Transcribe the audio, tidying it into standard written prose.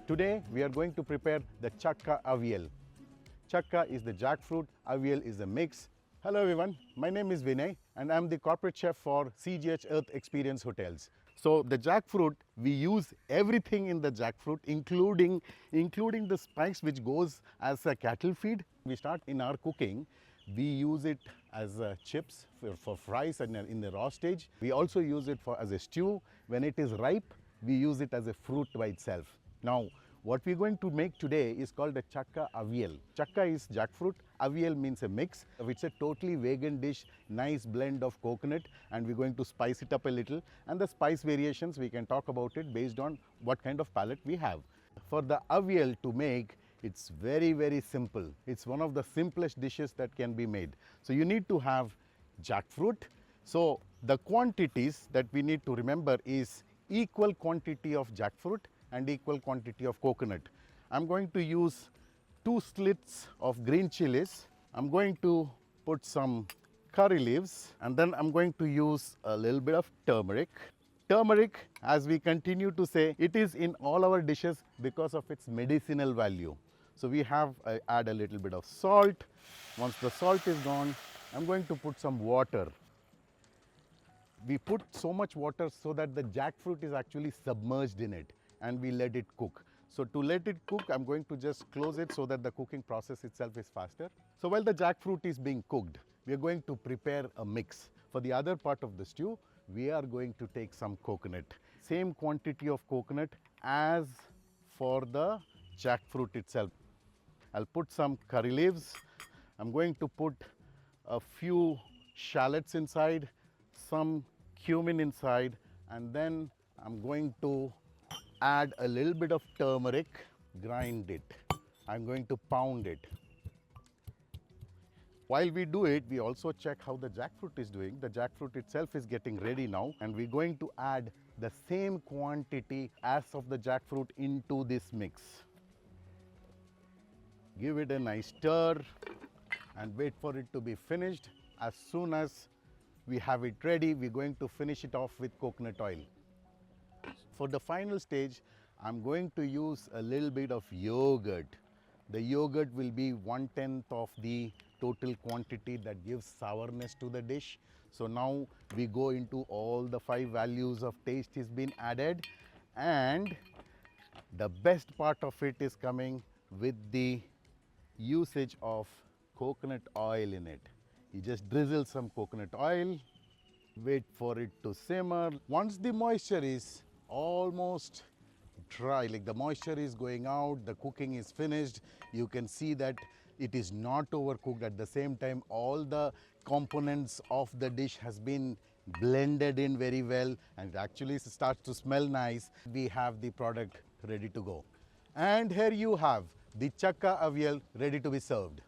Today we are going to prepare the Chakka Aviyal. Chakka is the jackfruit, Aviyal is the mix. Hello everyone, my name is Vinay and I'm the corporate chef for CGH Experience Hotels. So the jackfruit, we use everything in the jackfruit including the spice which goes as a cattle feed. We start in our cooking. We use it as chips for fries and in the raw stage. We also use it as a stew. When it is ripe, we use it as a fruit by itself. Now, what we're going to make today is called a Chakka Aviyal. Chakka is jackfruit, Aviyal means a mix. It's a totally vegan dish, nice blend of coconut, and we're going to spice it up a little. And the spice variations, we can talk about it based on what kind of palate we have. For the Aviyal to make, it's very simple. It's one of the simplest dishes that can be made. So you need to have jackfruit. So the quantities that we need to remember is equal quantity of jackfruit and equal quantity of coconut. I'm going to use 2 slits of green chilies. I'm going to put some curry leaves, and then I'm going to use a little bit of turmeric. Turmeric, as we continue to say, it is in all our dishes because of its medicinal value. So we have add a little bit of salt. Once the salt is gone, I'm going to put some water. We put so much water so that the jackfruit is actually submerged in it, and we let it cook. So to let it cook, I'm going to just close it so that the cooking process itself is faster. So while the jackfruit is being cooked, we are going to prepare a mix. For the other part of the stew, we are going to take some coconut. Same quantity of coconut as for the jackfruit itself. I'll put some curry leaves. I'm going to put a few shallots inside, some cumin inside, and then I'm going to add a little bit of turmeric, grind it. I'm going to pound it. While we do it, we also check how the jackfruit is doing. The jackfruit itself is getting ready now, and we're going to add the same quantity as of the jackfruit into this mix. Give it a nice stir and wait for it to be finished. As soon as we have it ready, we're going to finish it off with coconut oil. For the final stage, I'm going to use a little bit of yogurt. The yogurt will be 1/10 of the total quantity that gives sourness to the dish. So now we go into all the 5 values of taste is been added, and the best part of it is coming with the usage of coconut oil in it. You just drizzle some coconut oil, wait for it to simmer. Once the moisture is almost dry, like the moisture is going out, the cooking is finished, you can see that it is not overcooked. At the same time, all the components of the dish has been blended in very well, and it actually starts to smell nice. We have the product ready to go. And here you have the Chakka Aviyal ready to be served.